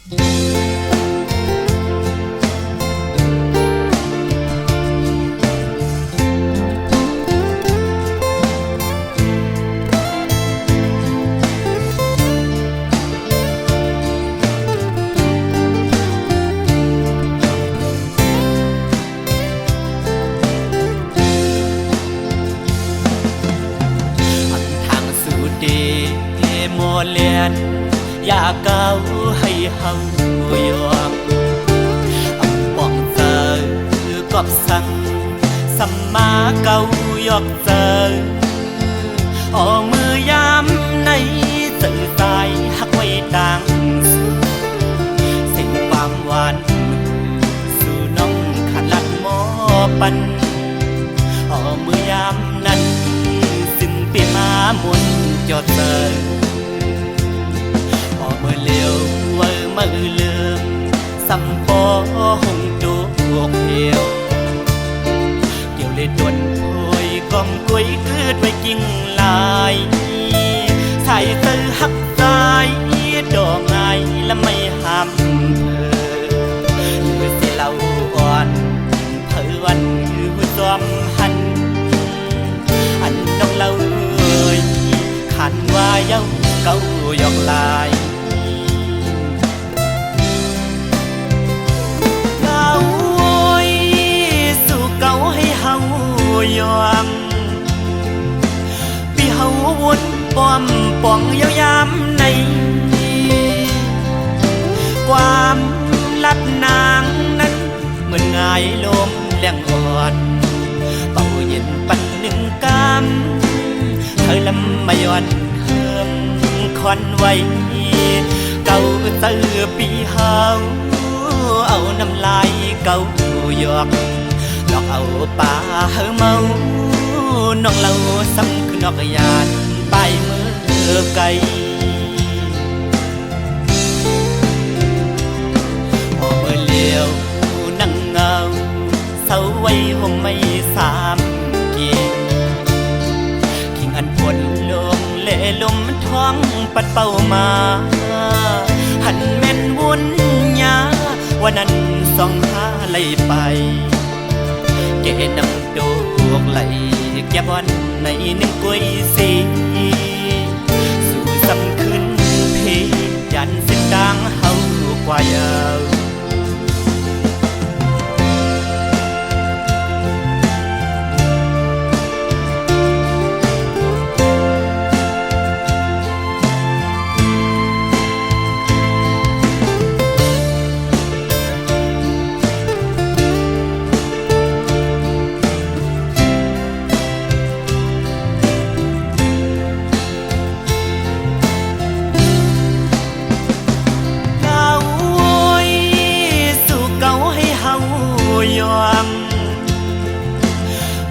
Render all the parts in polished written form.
โมเลียนอยากเก้าให้เฮายอมอับป้องเจอกอบสั่งสัมมาเก้ายอกเจอออกมือยามในสื่อสายหักไว้ต่างสิ่งความหวานสู่น้องขันลัดหมอปันออกมือยามนั้นซึ่งเปียมาหมุนจอดเจอเมื่อเลี้ยวเมื่อลืมสัมปอหงดูอกเหี่ยวเกี่ยวเลยดวนโอยกองกล้วยคืดไว้กิ่งลายใส่เธอหักใจดอกไงและไม่ห้ามเธอเมื่อสิเล่าอ่อนเธอวันคือจอมหันอันน้องเล่าขันว่าเย้าเก้ายอกลายยอมพี่เฮาวนป้อมป่องยาวยามในความลัดนางนั้นเหมือนง่ายลมแรงอ่อนเป่าเย็นปันหนึ่งกำเธอลำมาย้อนเฮิมควันไว้เก่าเตือปีเฮาเอาน้ำลายเก่าหยอกดอกเอาป่าเฮาเมาน้องเล่าซ้ำคือนอกยานไปมือไกลพอเมื่อเลี้ยวนั่งเงาเศร้าไว้ห่มไม่สามกีขิงอันฝนลงเล่ลมท้องปัดเป่ามาหันแม่นวุ่นยาวันนั้นส่องหาไหลไปเกนำโดกไหลแก่บอนในหนึ่งกล้วยสีสู่สำขึ้นเพยันเส้นกลางเฮากว่ายาว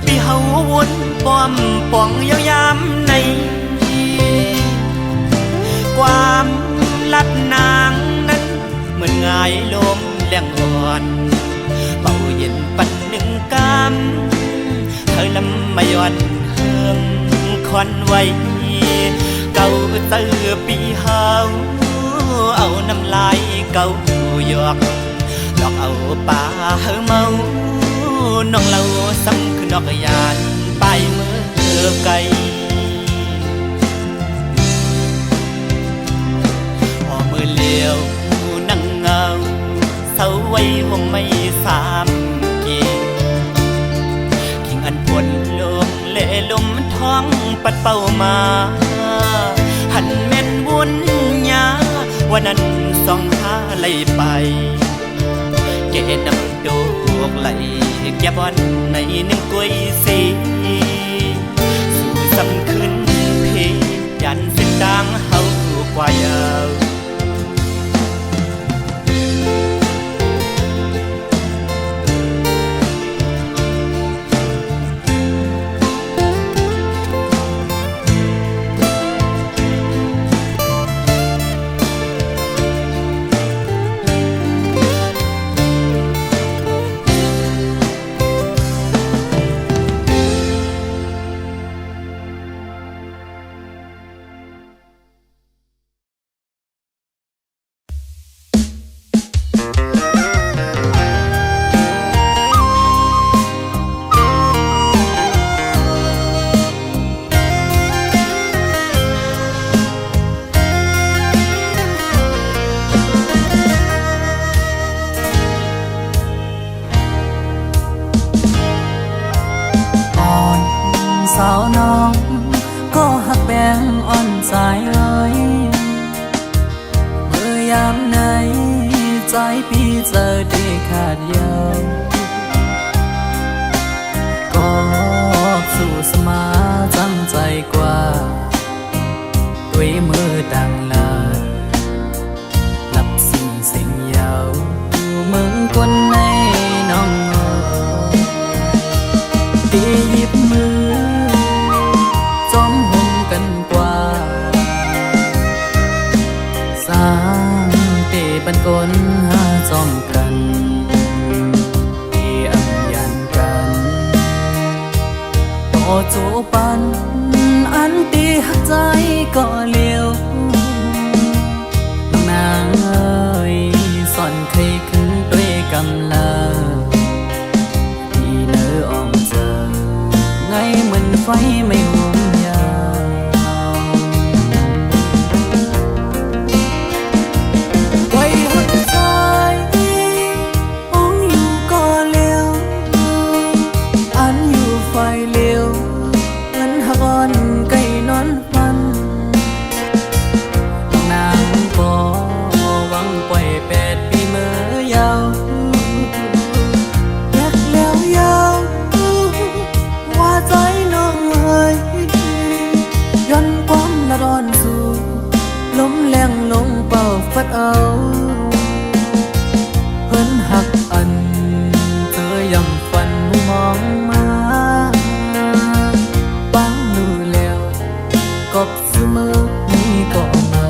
พี่เฮาวนป้อมป่องยาวยามในความลัดนางนั้นเหมือนง่ายลมแรงอ่อนเป่าเย็นปันหนึ่งกำเธอลำมาย้อนเฮิมควันไว้เก่าเตือปีเฮาเอาน้ำลายเก่าหยอกดอกเอาป่าเฮาเมาน้องเล่าซ้ำคือนอกยานไปมือไกลพอมือเลี้ยวนั่งเงาเศร้าไว้ห่มไม่สามกีขิงอันฝนลงเล่ลมท้องปัดเป่ามาหันแม่นวุ่นยาวันนั้นส่องหาไหลไปเกนำโดกไหลแก่บอนในหนึ่งกล้วยสีสู่สำขึ้นเพยันเส้นกลางเฮากว่ายาว อยามไหนใจพี่เจอได้ขาดยาวก็สู้สมาจำใจกว่าด้วยมือดังลาลับสิ่งเสียงยาวมึงคนในน้องตีหยิบมือจอมห่มกันกว่าสร้างเตบันกลหาจอมกันที่อังยันกันต่อโจปันอันตีหักใจก็เลี้ยวน้องนางเอ้ยสอนเคยขึ้นด้วยกำลังที่เนื้ออ่อมเจอไงเหมือนไฟไม่ห่วงยาวไว้หัวใจมองอยู่ก็เลี้ยวอันอยู่ไฟเลี้ยวเหมือนหักอ่อนไก่นอนฟันนางก็หวังปล่อย8 ปีเมื่อยาวอยากแล้วยาวว่าใจน้องเอ้ยย้อนความละร้อนสู่ลมแรงลงเป่าฟัดเอาเพิ่นหักอันเธอยำฟันหูมองมาปังมือแล้วกบเสมอนี่ก็มา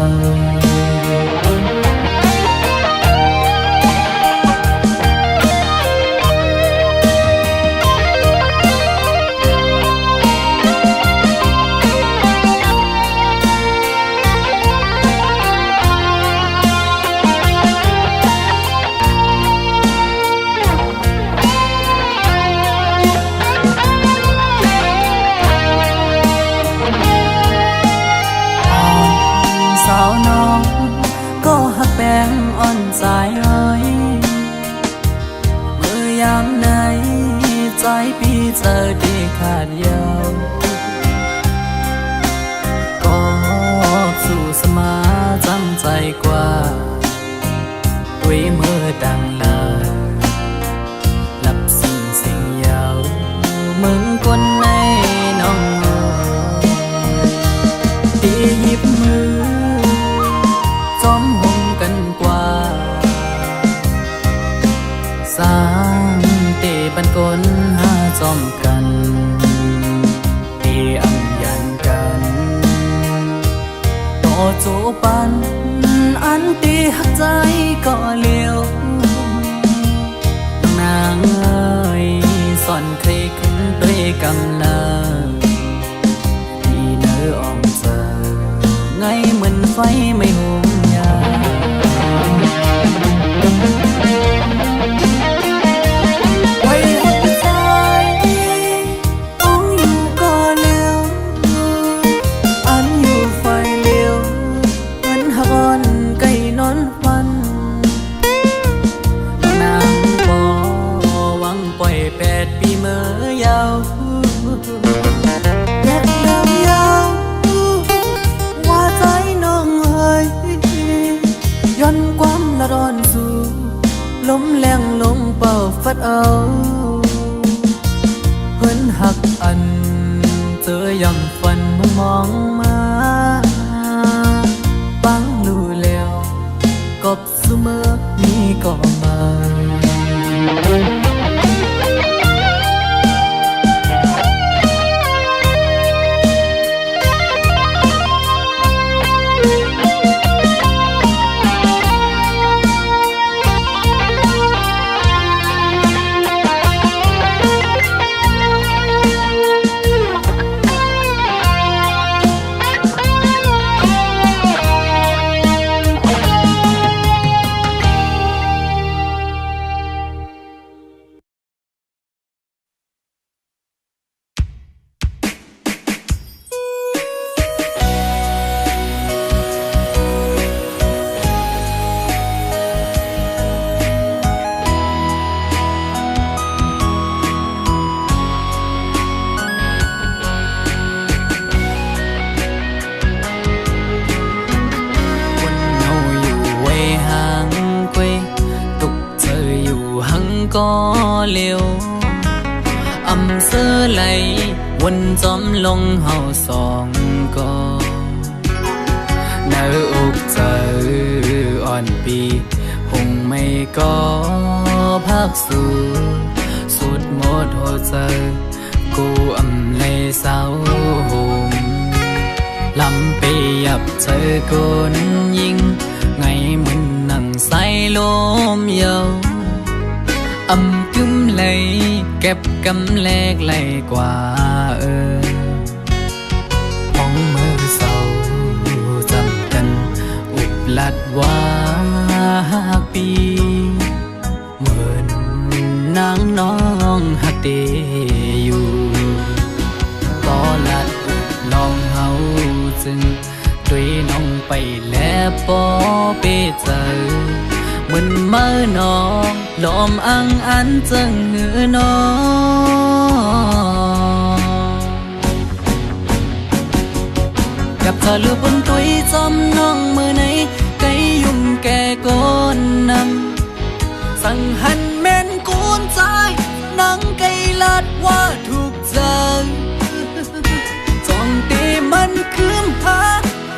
สาวน้องก็หักแป้งอ่อนสายเอ้ยเมื่อยามไหนใจพี่เจอได้ขาดยาวก็สู้สมาจำใจกว่าด้วยมือดังลาลับสิ่งเสียงยาวมึงคนในน้องตีหยิบมือจอมห่มกันกว่าสร้างเตบันกลหาจอมกันที่อังยันกันต่อโจปันอันตีหักใจก็เลี้ยวน้องนางเอ้ยสอนเคยขึ้นด้วยกำลังที่เนื้ออ่อมเจอไงเหมือนไฟไม่ห่วงยาวไว้หัวใจมองอยู่ก็เลี้ยวอันอยู่ไฟเลี้ยวเหมือนหักอ่อนไก่นอนฟันนางบ่หวังปล่อย8 ปีเมื่อยาวอยากแล้วยาวว่าใจน้องเอ้ยย้อนความละร้อนสู่ลมแรงลงเป่าฟัดเอาเพิ่นหักอันเจอยำฟันมุมองมาปังรู้แล้วกบเสมอนี่ก็มา ก็เร็วอำเสอไหลวนจอมลงเฮาสองก็เนื้ออกเจออ่อนปีหงไม่ก็พักสู่สุดหมดหัวใจกูอำเลยเศร้าหมลำไปยับเจอคนยิงไงมึนนั่งใส่ลมเยาวอำกึมเลยเก็บกำแลกไหลกว่าห้องมือเศร้าจำกันอุบลัดว่าปีเหมือนนางน้องหักเดอยู่ก็ลัดอุบลองเฮาจึงด้วยน้องไปแล้วปอเปเจอเหมือนเมื่อน้องลมอังอันจึงหือน้องกับเธอลือบนตุยจอมน้องมือไหนไกยุ่มแก่ก้นนำสั่งหันแม่นกูนใจนังไกลัดว่าถูกใจจองตีมันคืมพา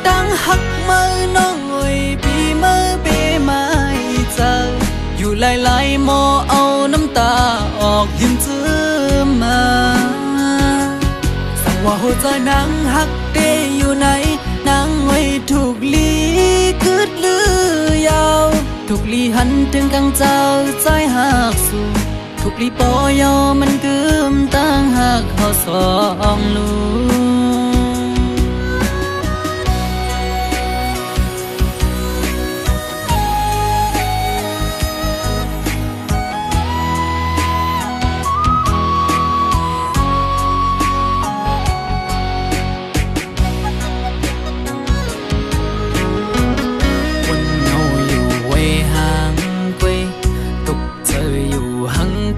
ดังหักมือน้องเอ้ยปีมือเปไม่เจออยู่หลายๆหมอเอาน้ำตาออกยิ้มเจือมาสั่งว่าหัวใจนางหักเดอยู่ไหนนางไว้ถูกลีคืดลือยาวถูกลีหันถึงกังเจ้าใจหักสู่ถูกลีปอยอมันกึมตั้งหักเขาสองลู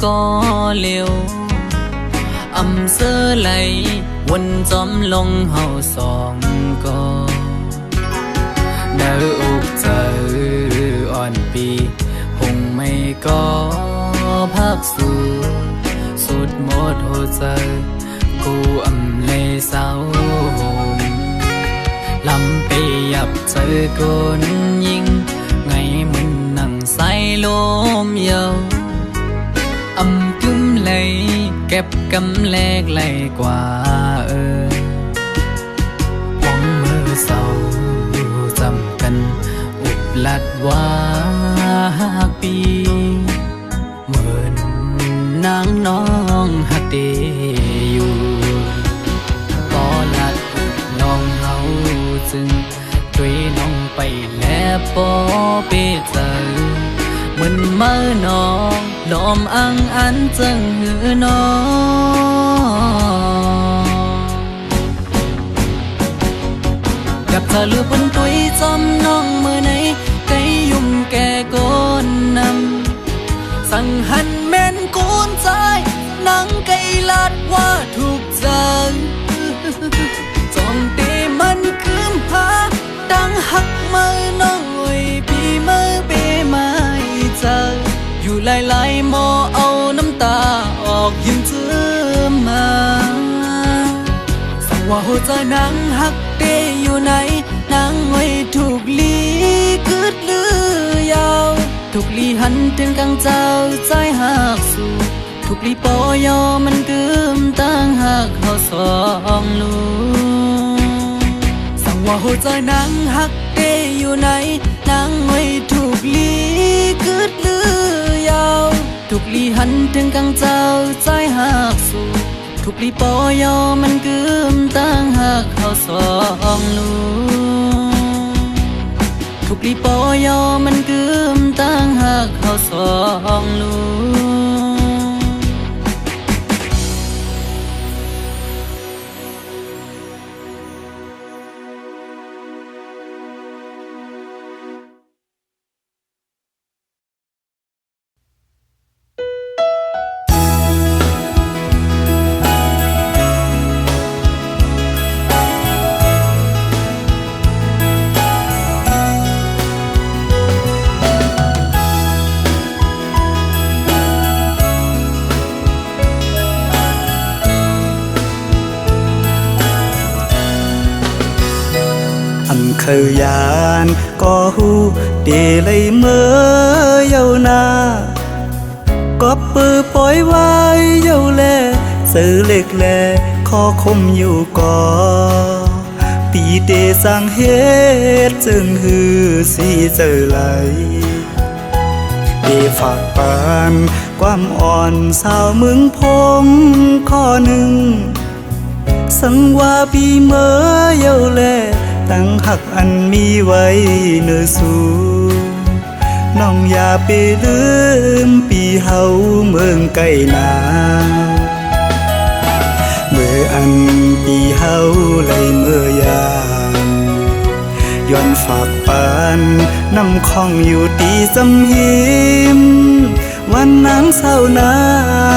ก็เร็วอำเสอไหลวนจอมลงเฮาสองก็เนื้ออกเจออ่อนปีหงไม่ก็พักสู่สุดหมดหัวใจกูอำเลยเศร้าหมลำไปยับเจอคนยิงไงมึนนั่งใส่ลมเยาวอำกึมเลยเก็บกำแลกไหลกว่าห้องมือเศร้าจำกันอุบลัดว่าปีเหมือนนางน้องหักเดอยู่ก็ลัดอุบลองเฮาจึงด้วยน้องไปแล้วปอเปเจอเหมือนเมื่อน้องลมอังอันจึงหือน้องกับเธอลือบนตุยจอมน้องมือไหนไกยุ่มแก่ก้นนำสั่งหันแม่นกูนใจนังไกลัดว่าถูกใจจองตีมันคืมพาดังหักมือน้องเอ้ยปีมือเปไม่เจออยู่หลายๆหมอเอาน้ำตาออกยิ้มเจือมาสั่งว่าหัวใจนางหักเดอยู่ไหนนางไว้ถูกลีคืดลือยาวถูกลีหันถึงกังเจ้าใจหักสู่ถูกลีปอยอมันกึมตั้งหักเขาสองลูสั่งว่าหัวใจนางหักเดอยู่ไหนนางไว้ถูกลีคืดลือยาวถูกลีหันถึงกังเจ้าใจหักสู่ถูกลีปอยอมันกึมตั้งหักเขาสองลูถูกลีปอยอมันกึมตั้งหักเขาสองลู ยยานก็หูเดเลยเมื่อเยานาก็ปือปล่อยไว้เยาแลซื้อเล็กแลขอคมอยู่ก่อปีเดสังเฮ็ดจึงหือสีเจอไหลเดฝากปานความอ่อนสาวเมืองพงข้อหนึ่งสังว่าปีเมื่อเยาแลตั้งหักอันมีไว้เนื้อสู่น้องอย่าไปลืมปีเฮาเมืองไก่นาเมื่ออันปีเฮาไหลเมื่อยามย้อนฝากปานน้ำคองอยู่ตีสำหิมวันน้ำเศร้านา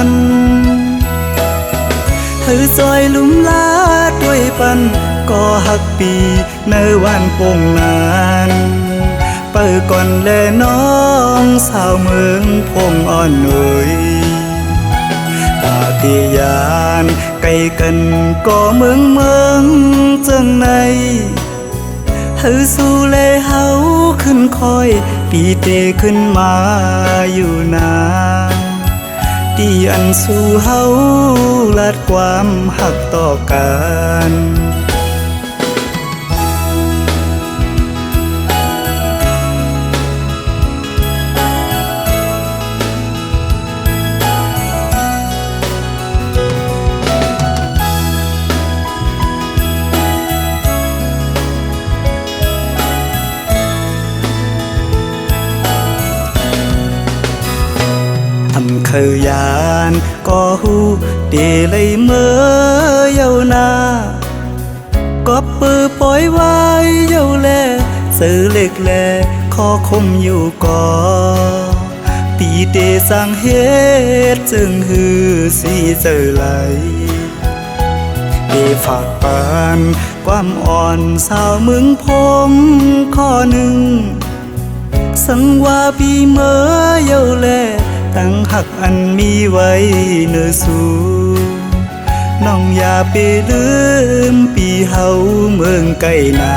นเธอซอยลุ่มลาด้วยปันก็หักปีในวันโป่งนานเปิดก่อนแลน้องสาวเมืองพงอ่อนหน่อยตาตียานไกลกันก็เมืองจังในเธอสู้แลเฮาขึ้นคอยปีเตขึ้นมาอยู่นาดีอันสู่เฮาลัดความหักต่อกันเคยยานก็หูเดเลยเมื่อเยานาก็ปือปล่อยไว้เยาแลซื้อเล็กแลขอคมอยู่ก่อปีเดสังเฮ็ดจึงหือสีเจอไหลเดฝากปานความอ่อนสาวเมืองพงข้อหนึ่งสังว่าปีเมื่อเยาแลตั้งหักอันมีไว้เนื้อสู่น้องอย่าไปลืมปีเฮาเมืองไก่นา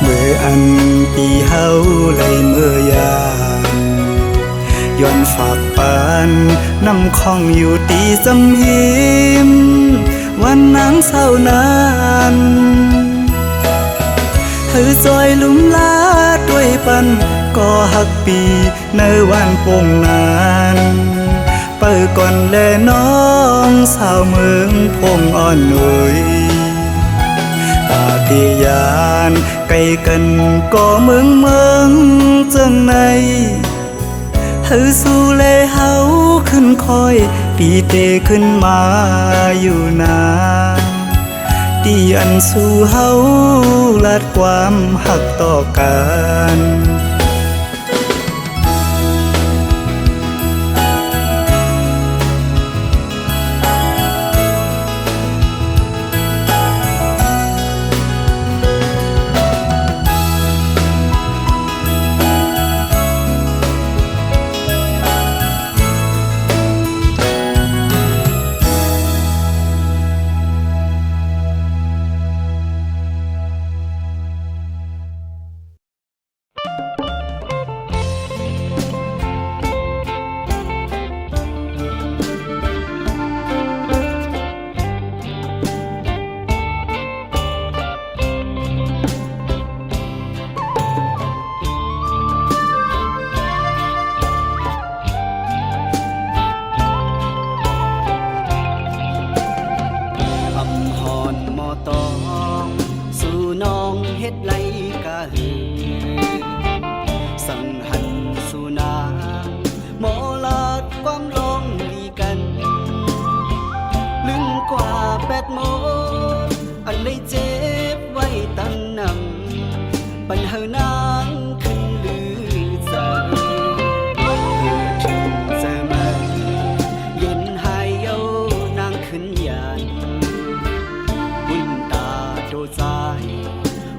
เมื่ออันปีเฮาไหลเมื่อยามย้อนฝากปานน้ำคองอยู่ตีสำหิมวันน้ำเศร้านานเธอซอยลุ่มลาด้วยปันก็หักปีในวันโป่งนานเปิดก่อนแลน้องสาวเมืองพงอ่อนหน่อยตาตียานไกลกันก็เมืองจังในเธอสู้แลเฮาขึ้นคอยปีเตขึ้นมาอยู่นาดีอันสู่เฮาลัดความหักต่อกันปัญหานางขึ้นลือใจเพื่อถึงจะมันเย็นหายเย้านางขึ้นยันบุญตาโดใจ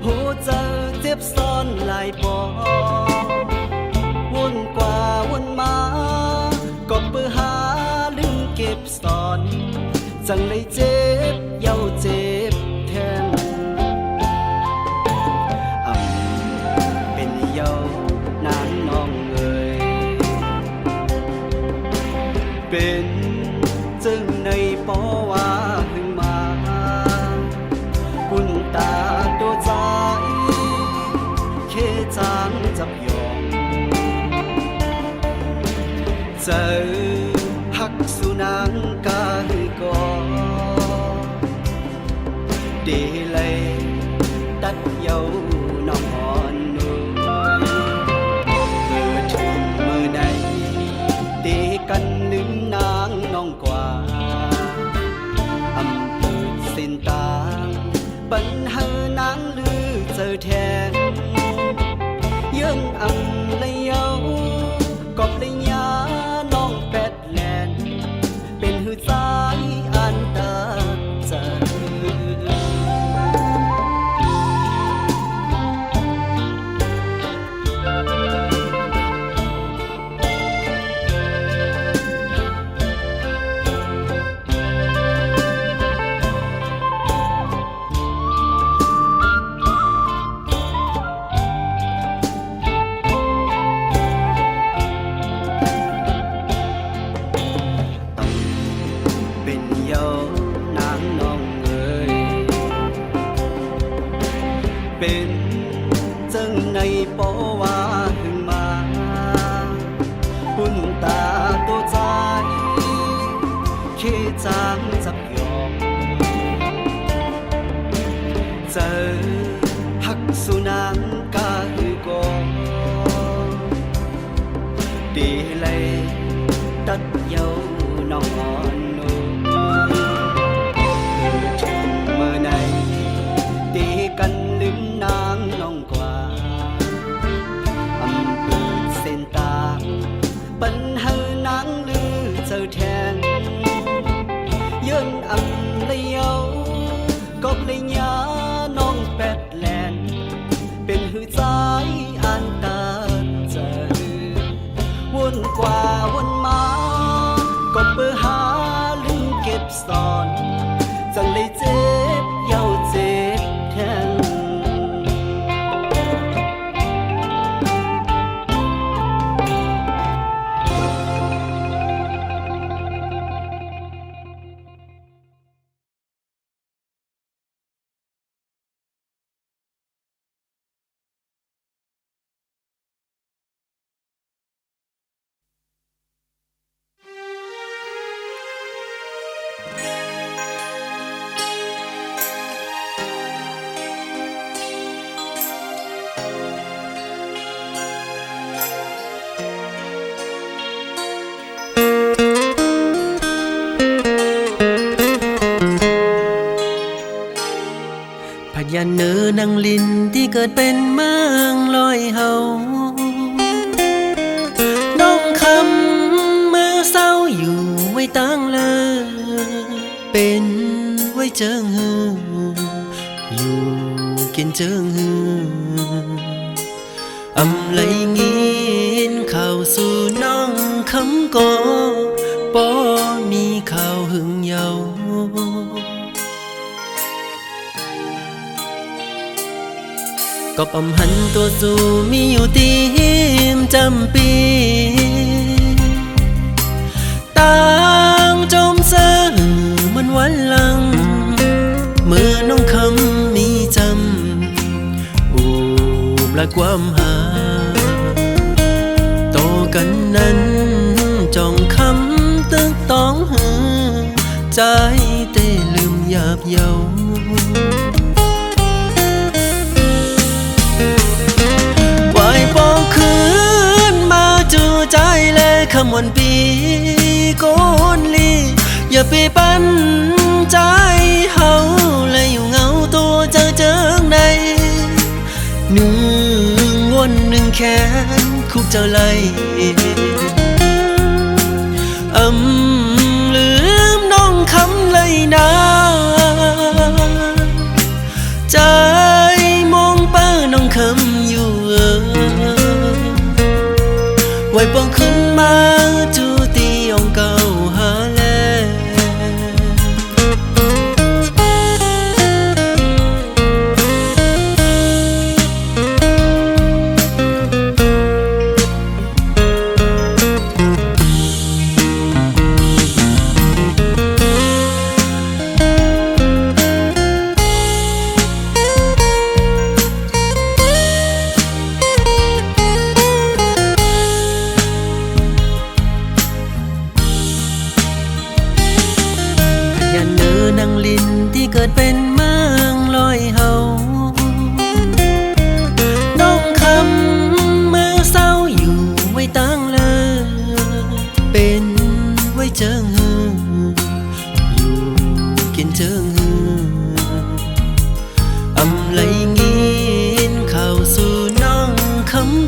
หัวใจเจ็บซ้อนหลายปอวนกว่าวนมาก็เปื้อหาลืมเก็บซ่อนจังเลยเจ็บเย้าเจ็บแทน ยาวนางน้องเอ่ยเป็นจึงในปอว่าหึงมาปุ่นตาตัวใจเคจางจับยองเจอหักสุนางกาหือกอเดเลยตัดเยาน้องอ่อนนุ่มเมื่อถึงเมื่อใดเดกันลืมนางน้องกว่าอำเภอเส้นตางปัญหานางลือเจอแทนยื่นอังเลยเยากอบเลยยาน้องแปดแลนเป็นหือใจอันตาใจเป็นจึงในปอว่าหึงมาปุ่นตาตัวใจเคจางจับยอมเจอหักสุนางกาหือกอดีเลยตัดเยาน้องอ่อนนุ่มถึงเมื่อไหนตีกันลืมนางน้องกว่าอำเภอเส้นตางปัญหานางลือเจอแทนยื่นอำเลยเยากอบเลยยาน้องแปดแลนเป็นหือใจอันตาเจอวนกว่าวนมาก็เปิดหาลืมเก็บซ่อนจังเลยเจ็บเยาเจ็บแทนพญาเนอนางลินที่เกิดเป็นเมืองลอยเฮาน้องคำเมื่อเศร้าอยู่ไว้ตั้งเลยเป็นไว้เจิงหืออยู่กินเจิงหืออำเลยงินเข้าสู่น้องคำก็บ่มีข่าวหึงเยาก็ปำหันตัวสู่มีอยู่ตีมจำปีต่างจมเสื่อมันวันหลังเมื่อน้องคำมีจำอูบและความหาโตกันนั้นจองคำตึกต้องหือใจเต้ลืมหยาบเยาใจและคำวันปีโกนลีอย่าไปปั้นใจเฮาและอยู่เงาตัวเจอในหนึ่งวนหนึ่งแขนคุกเจ้าไหลลืมน้องคำเลยนะใจมองเป้าน้องคำอยู่ไว้ปองขึ้นมาจูตีองเก่าหาแล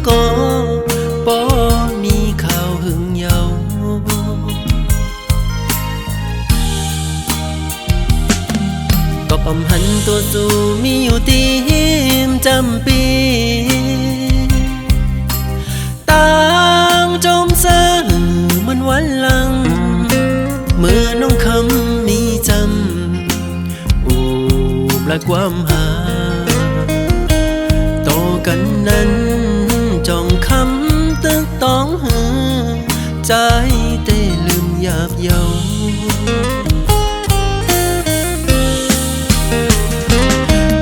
ก็บ่มีข่าวหึงเยาก็ปำหันตัวสู่มีอยู่ตีมจำปีต่างจมเสื่อมันวันหลังเมื่อน้องคำมีจำอูบและความหาต่อกันนั้นจองคำตึกต้องหือใจเต้ลืมหยาบเยา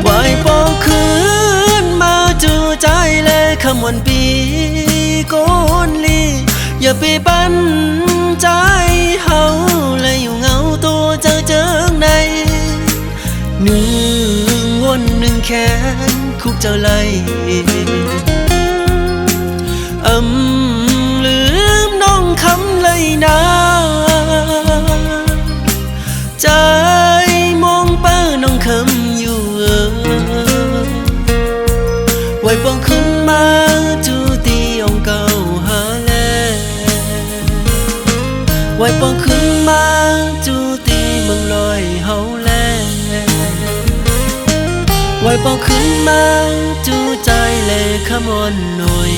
ไหวปองคืนมาจูใจและคำวันปีโกนลีอย่าไปปั้นใจเฮาและอยู่เงาตัวเจิงในหนึ่งวนหนึ่งแขนคุกเจ้าไล่ลืมน้องคำเลยนะใจมองเป้าน้องคำอยู่ไว้ปองขึ้นมาจูตีองเก่าหาแลไว้ปองขึ้นมาจูตีเมืองลอยเฮาแลไว้ปองขึ้นมาจูใจแลขมอนหน่อย